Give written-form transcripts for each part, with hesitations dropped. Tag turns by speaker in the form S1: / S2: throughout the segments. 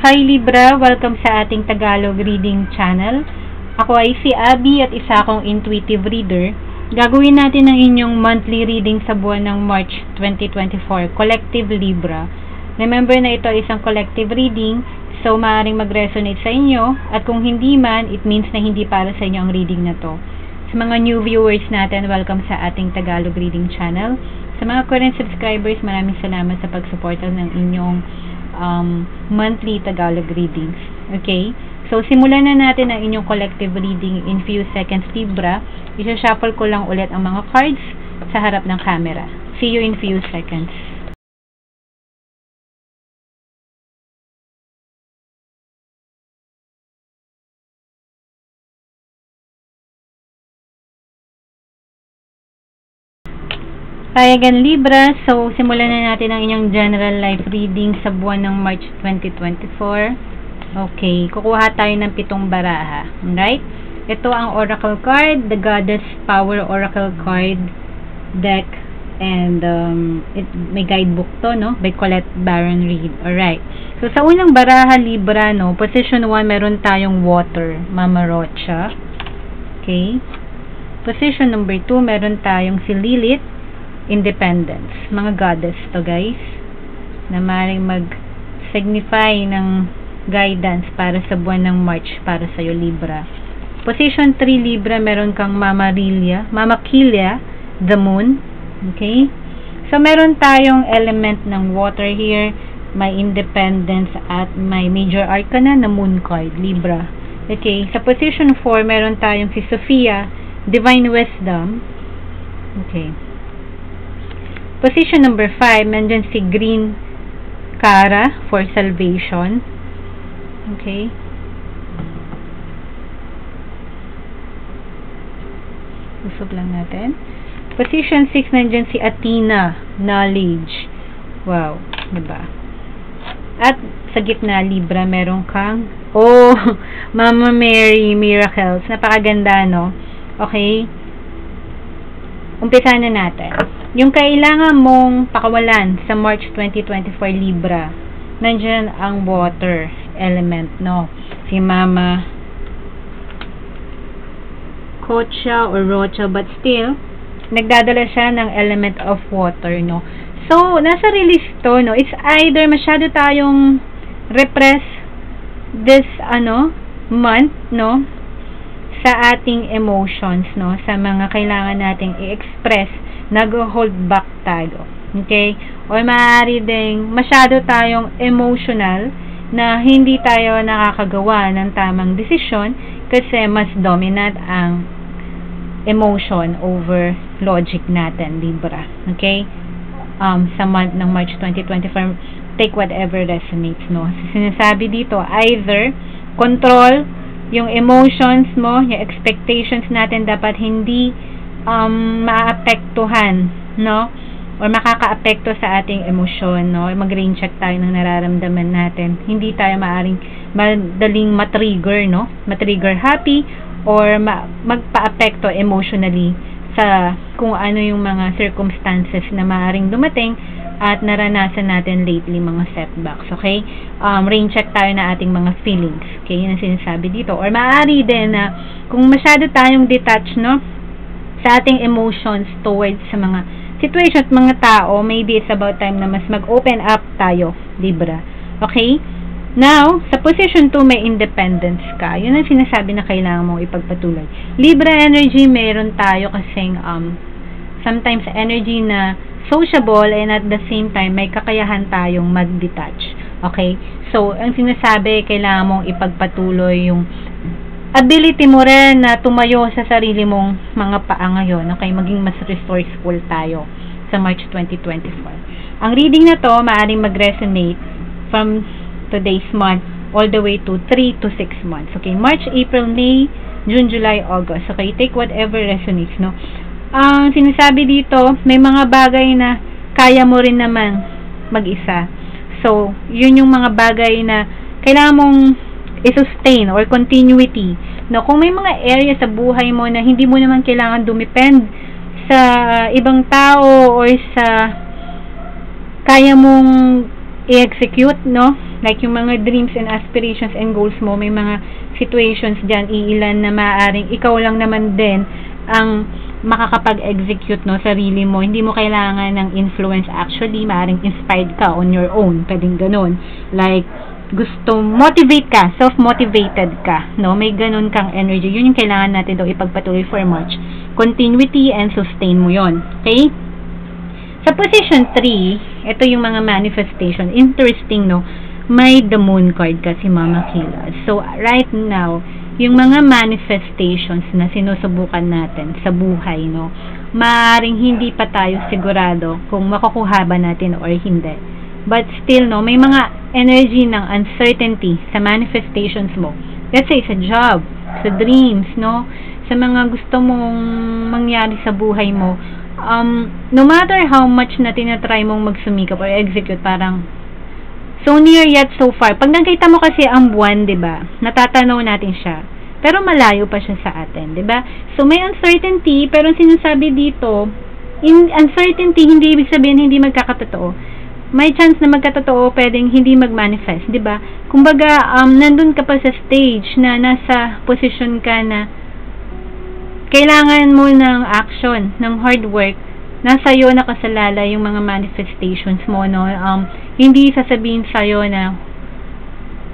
S1: Hi Libra! Welcome sa ating Tagalog Reading Channel. Ako ay si Abby at isa akong intuitive reader. Gagawin natin ang inyong monthly reading sa buwan ng March 2024, Collective Libra. Remember na ito ay isang collective reading, so maaaring mag-resonate sa inyo, at kung hindi man, it means na hindi para sa inyo ang reading na to. Sa mga new viewers natin, welcome sa ating Tagalog Reading Channel. Sa mga current subscribers, maraming salamat sa pagsuporta ng inyong monthly Tagalog readings. Okay? So, simulan na natin ang inyong collective reading in few seconds, Libra. Isa-shuffle ko lang ulit ang mga cards sa harap ng camera. See you in few seconds. Hi again, Libra. So, simulan na natin ang inyong general life reading sa buwan ng March 2024. Okay, kukuha tayo ng 7 baraha. Alright? Ito ang Oracle card, the Goddess Power Oracle card deck, and may guidebook to, no? By Colette Baron Reid. Alright. So, sa unang baraha, Libra, no? Position 1, meron tayong water, Mama Rocha. Okay? Position number 2, meron tayong si Lilith, Independence. Mga goddess to, guys, na maaaring mag-signify ng guidance para sa buwan ng March para sa iyo, Libra. Position 3, Libra, meron kang Mama Kilia, the Moon. Okay? So, meron tayong element ng water here, may Independence, at may Major Arcana na Moon card, Libra. Okay? Sa position 4, meron tayong si Sophia, Divine Wisdom. Okay. Position number 5, nandyan si Green Kara for salvation. Okay. Usog lang natin. Position 6, nandyan si Athena, knowledge. Wow, diba? At sa gitna, Libra, meron kang Mama Mary, miracles. Napakaganda, no? Okay. Umpisa na natin. Yung kailangan mong pakawalan sa March 2024, Libra, nandiyan ang water element, no? Si Mama Kocha or Rocha, but still, nagdadala siya ng element of water, no? So, nasa release to, no? It's either masyado tayong repress this, month, no? Sa ating emotions, no? Sa mga kailangan nating i-express, nag-hold back tayo. Okay? O maaari ding masyado tayong emotional na hindi tayo nakakagawa ng tamang desisyon kasi mas dominant ang emotion over logic natin, Libra. Okay? Sa month ng March 2024, take whatever resonates, no? Sinasabi dito, either control yung emotions mo, yung expectations natin dapat hindi maapektuhan, no? Or makakaapekto sa ating emosyon, no? Mag-rain check tayo ng nararamdaman natin. Hindi tayo maaring madaling matrigger, no? Matrigger happy or magpa-apekto emotionally sa kung ano yung mga circumstances na maaring dumating at naranasan natin lately, mga setbacks. Okay? Rain check tayo na ating mga feelings. Okay? Yun ang sinasabi dito. Or maaari din na kung masyado tayong detached, no? Sa ating emotions towards sa mga situations, mga tao, maybe it's about time na mas mag-open up tayo, Libra. Okay? Now, sa position 2, may independence ka. Yun ang sinasabi na kailangan mong ipagpatuloy. Libra energy, meron tayo kasing sometimes energy na sociable and at the same time, may kakayahan tayong mag-detach. Okay? So, ang sinasabi, kailangan mong ipagpatuloy yung ability mo rin na tumayo sa sarili mong mga paa ngayon, okay, maging mas resourceful tayo sa March 2024. Ang reading na to, maaaring mag-resonate from today's month all the way to 3 to 6 months. Okay, March, April, May, June, July, August. Okay, take whatever resonates, no? Ang sinasabi dito, may mga bagay na kaya mo rin naman mag-isa. So, yun yung mga bagay na kailangan mong i-sustain or continuity. No, kung may mga area sa buhay mo na hindi mo naman kailangan dumepend sa ibang tao or sa kaya mong i-execute, no? Like yung mga dreams and aspirations and goals mo, may mga situations dyan, iilan na maaaring ikaw lang naman din ang makakapag-execute, no, sarili mo. Hindi mo kailangan ng influence. Actually, maaaring inspired ka on your own. Pwedeng ganun. Like, gusto, motivate ka, self-motivated ka, no? May ganun kang energy. Yun yung kailangan natin daw ipagpatuloy for March. Continuity and sustain mo yon. Okay? Sa position 3, ito yung mga manifestation. Interesting, no? May the moon card kasi Mama Kayla. So, right now, yung mga manifestations na sinusubukan natin sa buhay, no? Maaring hindi pa tayo sigurado kung makukuha ba natin or hindi. But still, no, may mga energy ng uncertainty sa manifestations mo. Let's say, sa job, sa dreams, no? Sa mga gusto mong mangyari sa buhay mo. No matter how much na tinatry mong magsumikap or execute, parang so near yet so far. Pag nakita mo kasi ang buwan, 'di ba? Natatanaw natin siya. Pero malayo pa siya sa atin, 'di ba? So may uncertainty, pero sinasabi dito, uncertainty hindi ibig sabihin hindi magkakatotoo. May chance na magkatotoo, pwedeng hindi mag-manifest, 'di ba? Kumbaga, nandun ka pa sa stage na nasa position ka na kailangan mo ng action, ng hard work. Nasa iyo nakasalala yung mga manifestations mo, no? Hindi sasabihin sa iyo na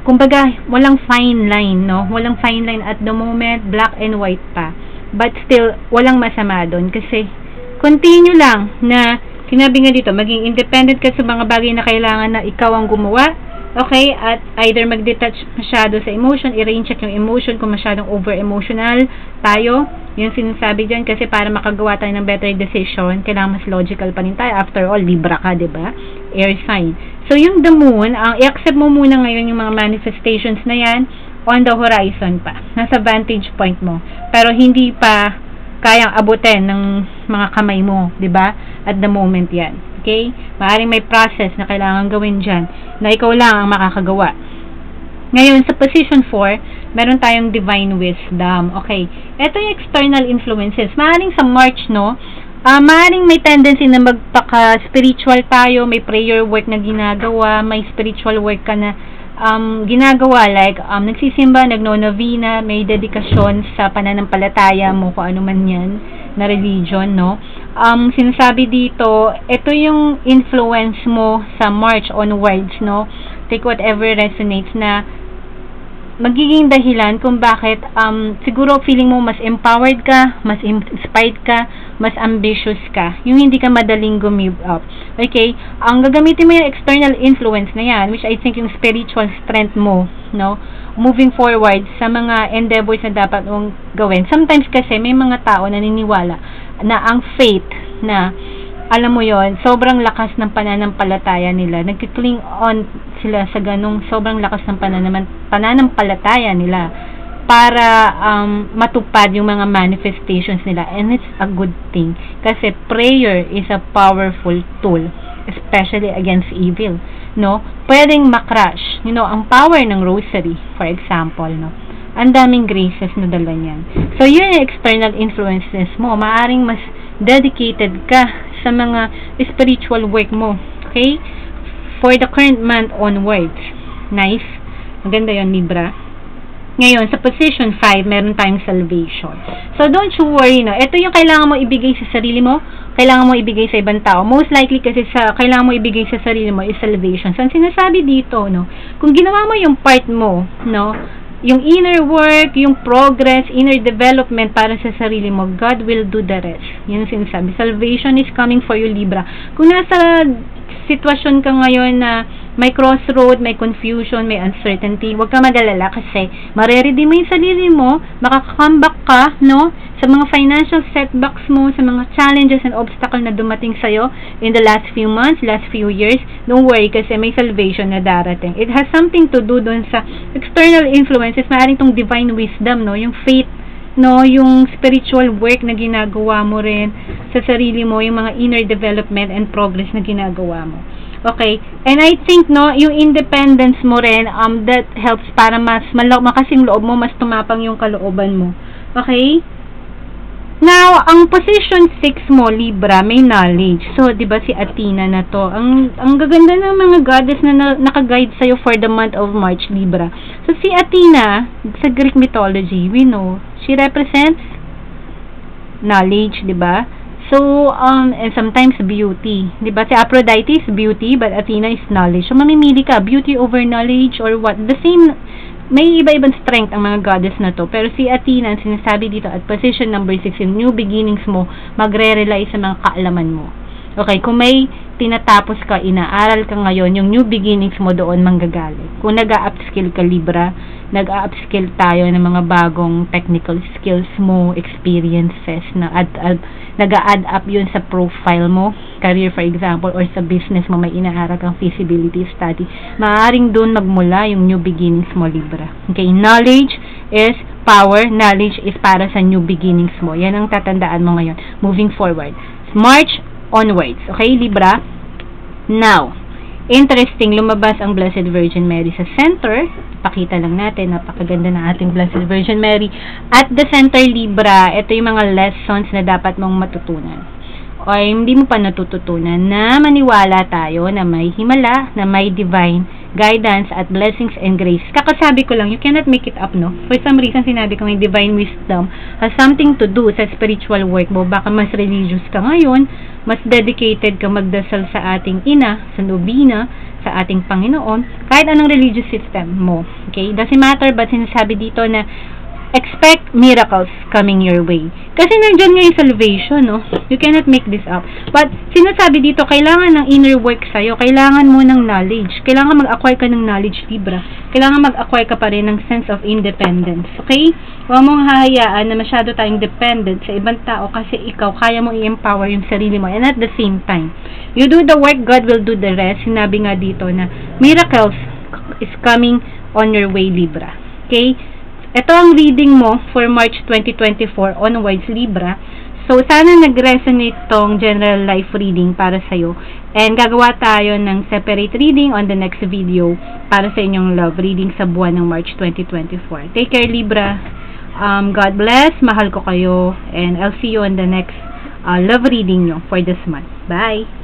S1: kumbaga walang fine line, no? Walang fine line at the moment, black and white pa. But still walang masama doon kasi continue lang na sinabi nga dito, maging independent ka sa mga bagay na kailangan na ikaw ang gumawa. Okay, at either mag-detach masyado sa emotion, i-rain check yung emotion kung masyadong over-emotional tayo. Yung sinasabi dyan kasi para makagawa tayo ng better decision, kailangan mas logical pa rin tayo. After all, Libra ka, diba? Air sign. So, yung the moon, i-accept mo muna ngayon yung mga manifestations na yan on the horizon pa. Nasa vantage point mo. Pero hindi pa kayang abutin ng mga kamay mo, diba? At the moment yan. Okay? Maaaring may process na kailangan gawin dyan na ikaw lang ang makakagawa. Ngayon, sa position 4, meron tayong divine wisdom. Okay. Ito yung external influences. Maaaring sa March, no? Maaaring may tendency na magpaka-spiritual tayo, may prayer work na ginagawa, may spiritual work ka na ginagawa, like nagsisimba, nagno-novena, may dedikasyon sa pananampalataya mo, kung ano man yan na religion, no? Sinasabi dito, ito yung influence mo sa March onwards, no? Take whatever resonates na magiging dahilan kung bakit siguro feeling mo mas empowered ka, mas inspired ka, mas ambitious ka. Yung hindi ka madaling give up. Okay? Ang gagamitin mo yung external influence na yan, which I think yung spiritual strength mo, no? Moving forward sa mga endeavors na dapat mong gawin. Sometimes kasi may mga tao na naniniwala na ang faith na alam mo yon, sobrang lakas ng pananampalataya nila. Nagkikling on sila sa ganung sobrang lakas ng pananampalataya nila para matupad yung mga manifestations nila. And it's a good thing. Kasi prayer is a powerful tool, especially against evil. No? Pwedeng makrush. You know, ang power ng rosary, for example, no? Ang daming graces na dala niyan. So, yun yung external influences mo. Maaring mas dedicated ka sa mga spiritual work mo. Okay? For the current month onwards. Nice. Maganda yon, Libra. Ngayon, sa position 5, meron tayong salvation. So, don't you worry, no? Ito yung kailangan mo ibigay sa sarili mo, kailangan mo ibigay sa ibang tao. Most likely kasi kailangan mo ibigay sa sarili mo is salvation. So, ang sinasabi dito, no? Kung ginawa mo yung part mo, no? Yung inner work, yung progress, inner development para sa sarili mo, God will do the rest. Yun yung sinasabi. Salvation is coming for you, Libra. Kung nasa sitwasyon ka ngayon na may crossroad, may confusion, may uncertainty, huwag ka mag-alala kasi mareredeem mo yung sarili mo, makaka-comeback ka, no? Sa mga financial setbacks mo, sa mga challenges and obstacles na dumating sa'yo in the last few months, last few years, don't worry kasi may salvation na darating. It has something to do dun sa external influences, maaaring tong divine wisdom, no? Yung faith, no? Yung spiritual work na ginagawa mo rin sa sarili mo, yung mga inner development and progress na ginagawa mo. Okay? And I think, no, yung independence mo rin, that helps para mas makasing loob mo, mas tumapang yung kalooban mo. Okay? Now, ang position 6 mo, Libra, may knowledge. So, di ba si Athena na to? Ang gaganda ng mga goddess na nakaguide sa'yo for the month of March, Libra. So, si Athena, sa Greek mythology, we know, she represents knowledge, di ba? So, and sometimes beauty. Di ba? Si Aphrodite is beauty, but Athena is knowledge. So, mamimili ka, beauty over knowledge or what? The same. May iba-ibang strength ang mga goddess na to. Pero si Athena, sinasabi dito at position number 6, yung new beginnings mo, magre-rely sa mga kaalaman mo. Okay, kung may tinatapos ka, inaaral ka ngayon, yung new beginnings mo doon manggagaling. Kung nag-a-upskill ka, Libra, nag-a-upskill tayo ng mga bagong technical skills mo, experiences, na nag-a-add up yun sa profile mo, career for example, or sa business mo, may inaaral kang feasibility study. Maaaring doon magmula yung new beginnings mo, Libra. Okay, knowledge is power. Knowledge is para sa new beginnings mo. Yan ang tatandaan mo ngayon, moving forward. March onwards. Okay, Libra? Now, interesting, lumabas ang Blessed Virgin Mary sa center. Pakita lang natin, napakaganda ng ating Blessed Virgin Mary. At the center, Libra, ito yung mga lessons na dapat mong matutunan. O hindi mo pa natututunan na maniwala tayo na may himala, na may divine guidance at blessings and grace. Kakasabi ko lang, you cannot make it up, no? For some reason, sinabi ko may divine wisdom has something to do sa spiritual work mo. Baka mas religious ka ngayon, mas dedicated ka magdasal sa ating ina, sa nobina, sa ating Panginoon, kahit anong religious system mo. Okay? Doesn't matter, but sinasabi dito na expect miracles coming your way. Kasi nandyan nga yung salvation, no? You cannot make this up. But, sinasabi dito, kailangan ng inner work sa'yo. Kailangan mo ng knowledge. Kailangan mag-acquire ka ng knowledge, Libra. Kailangan mag-acquire ka pa rin ng sense of independence. Okay? Huwag mong hahayaan na masyado tayong dependent sa ibang tao kasi ikaw, kaya mo i-empower yung sarili mo. And at the same time, you do the work, God will do the rest. Sinabi nga dito na miracles is coming on your way, Libra. Okay? Ito ang reading mo for March 2024 onwards, Libra. So, sana nag-resonate tong general life reading para sa'yo. And gagawa tayo ng separate reading on the next video para sa inyong love reading sa buwan ng March 2024. Take care, Libra. God bless. Mahal ko kayo. And I'll see you on the next love reading nyo for this month. Bye!